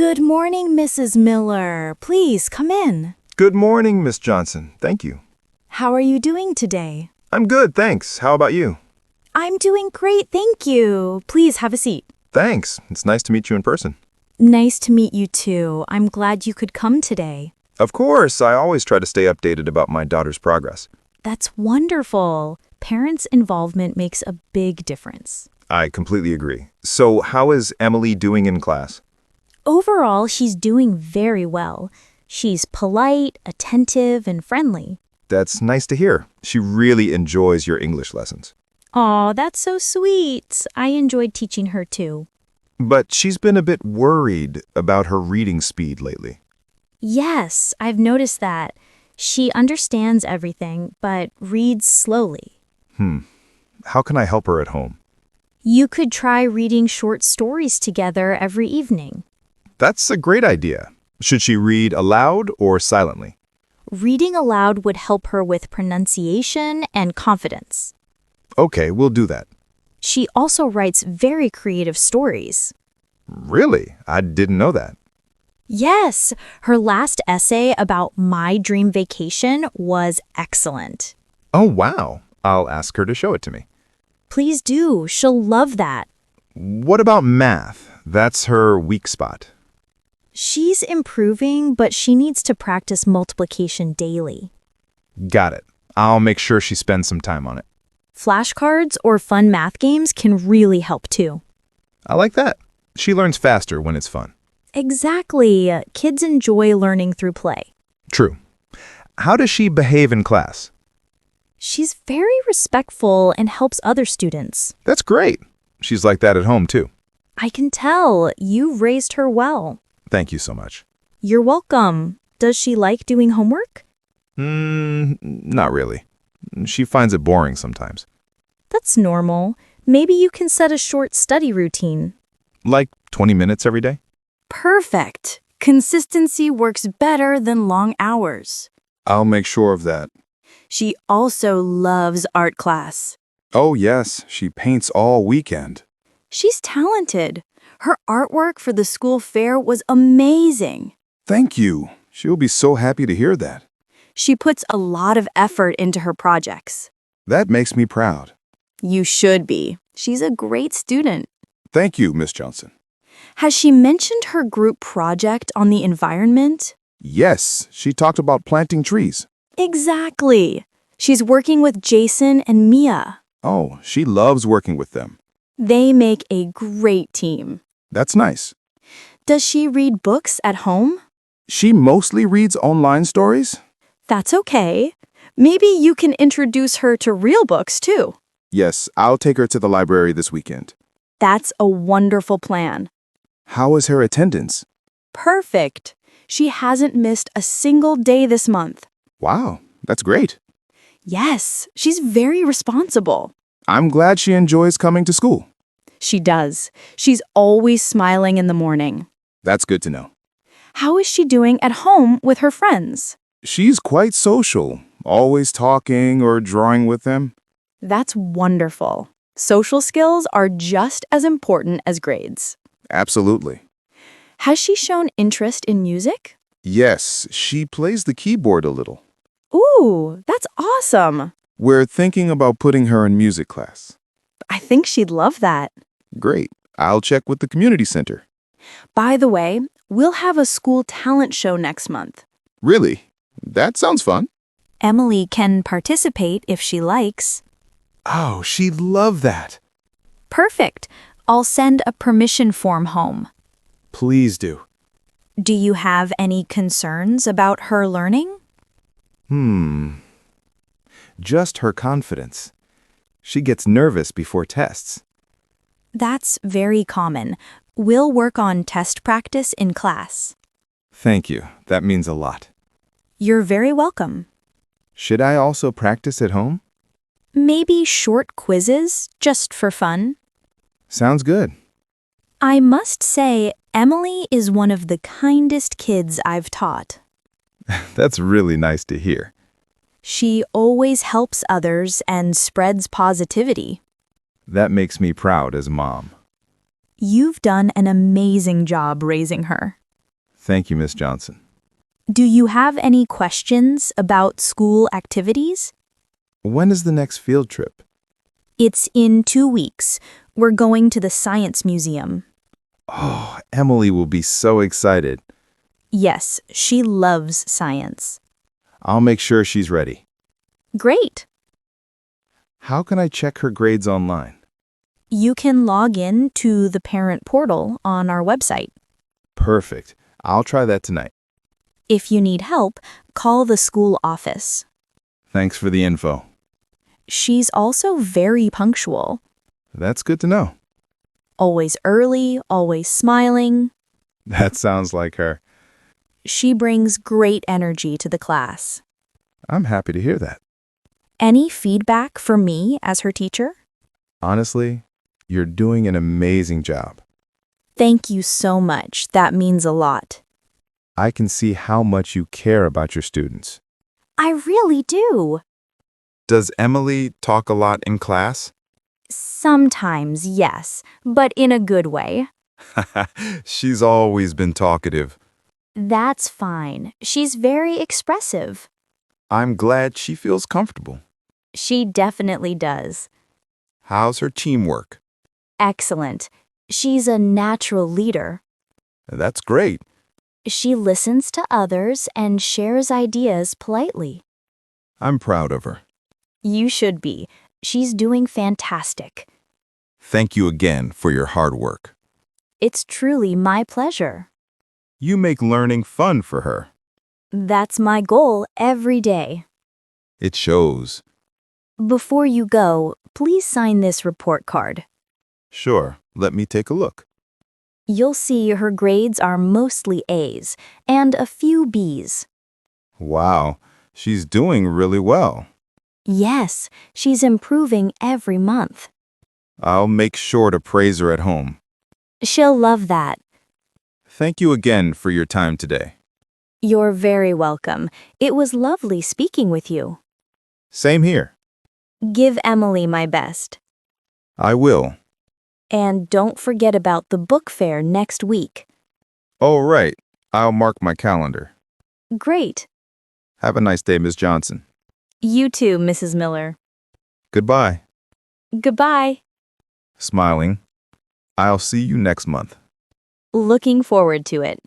Good morning, Mrs. Miller. Please come in. Good morning, Miss Johnson. Thank you. How are you doing today? I'm good, thanks. How about you? I'm doing great, thank you. Please have a seat. Thanks. It's nice to meet you in person. Nice to meet you too. I'm glad you could come today. Of course, I always try to stay updated about my daughter's progress. That's wonderful. Parents' involvement makes a big difference. I completely agree. So, how is Emily doing in class? Overall, she's doing very well. She's polite, attentive, and friendly. That's nice to hear. She really enjoys your English lessons. Aw, that's so sweet. I enjoyed teaching her too. But she's been a bit worried about her reading speed lately. Yes, I've noticed that. She understands everything, but reads slowly. How can I help her at home? You could try reading short stories together every evening. That's a great idea. Should she read aloud or silently? Reading aloud would help her with pronunciation and confidence. Okay, we'll do that. She also writes very creative stories. Really? I didn't know that. Yes, her last essay about my dream vacation was excellent. Oh, wow. I'll ask her to show it to me. Please do. She'll love that. What about math? That's her weak spot. She's improving, but she needs to practice multiplication daily. Got it. I'll make sure she spends some time on it. Flashcards or fun math games can really help too. I like that. She learns faster when it's fun. Exactly. Kids enjoy learning through play. True. How does she behave in class? She's very respectful and helps other students. That's great. She's like that at home, too. I can tell. You raised her well. Thank you so much. You're welcome. Does she like doing homework? Not really. She finds it boring sometimes. That's normal. Maybe you can set a short study routine. Like 20 minutes every day? Perfect. Consistency works better than long hours. I'll make sure of that. She also loves art class. Oh, yes. She paints all weekend. She's talented. Her artwork for the school fair was amazing. Thank you. She'll be so happy to hear that. She puts a lot of effort into her projects. That makes me proud. You should be. She's a great student. Thank you, Miss Johnson. Has she mentioned her group project on the environment? Yes, she talked about planting trees. Exactly. She's working with Jason and Mia. Oh, she loves working with them. They make a great team. That's nice. Does she read books at home? She mostly reads online stories? That's okay. Maybe you can introduce her to real books too. Yes, I'll take her to the library this weekend. That's a wonderful plan. How is her attendance? Perfect. She hasn't missed a single day this month. Wow, that's great. Yes, she's very responsible. I'm glad she enjoys coming to school. She does. She's always smiling in the morning. That's good to know. How is she doing at home with her friends? She's quite social, always talking or drawing with them. That's wonderful. Social skills are just as important as grades. Absolutely. Has she shown interest in music? Yes, she plays the keyboard a little. Ooh, that's awesome. We're thinking about putting her in music class. I think she'd love that. Great. I'll check with the community center. By the way, we'll have a school talent show next month. Really? That sounds fun. Emily can participate if she likes. Oh, she'd love that. Perfect. I'll send a permission form home. Please do. Do you have any concerns about her learning? Just her confidence. She gets nervous before tests. That's very common. We'll work on test practice in class. Thank you. That means a lot. You're very welcome. Should I also practice at home? Maybe short quizzes, just for fun. Sounds good. I must say, Emily is one of the kindest kids I've taught. That's really nice to hear. She always helps others and spreads positivity. That makes me proud as mom. You've done an amazing job raising her. Thank you, Miss Johnson. Do you have any questions about school activities? When is the next field trip? It's in 2 weeks. We're going to the Science Museum. Oh, Emily will be so excited. Yes, she loves science. I'll make sure she's ready. Great. How can I check her grades online? You can log in to the parent portal on our website. Perfect. I'll try that tonight. If you need help, call the school office. Thanks for the info. She's also very punctual. That's good to know. Always early, always smiling. That sounds like her. She brings great energy to the class. I'm happy to hear that. Any feedback for me as her teacher? Honestly, you're doing an amazing job. Thank you so much. That means a lot. I can see how much you care about your students. I really do. Does Emily talk a lot in class? Sometimes, yes, but in a good way. She's always been talkative. That's fine. She's very expressive. I'm glad she feels comfortable. She definitely does. How's her teamwork? Excellent. She's a natural leader. That's great. She listens to others and shares ideas politely. I'm proud of her. You should be. She's doing fantastic. Thank you again for your hard work. It's truly my pleasure. You make learning fun for her. That's my goal every day. It shows. Before you go, please sign this report card. Sure, let me take a look. You'll see her grades are mostly A's and a few B's. Wow, she's doing really well. Yes, she's improving every month. I'll make sure to praise her at home. She'll love that. Thank you again for your time today. You're very welcome. It was lovely speaking with you. Same here. Give Emily my best. I will. And don't forget about the book fair next week. Oh, right. I'll mark my calendar. Great. Have a nice day, Miss Johnson. You too, Mrs. Miller. Goodbye. Goodbye. Smiling. I'll see you next month. Looking forward to it.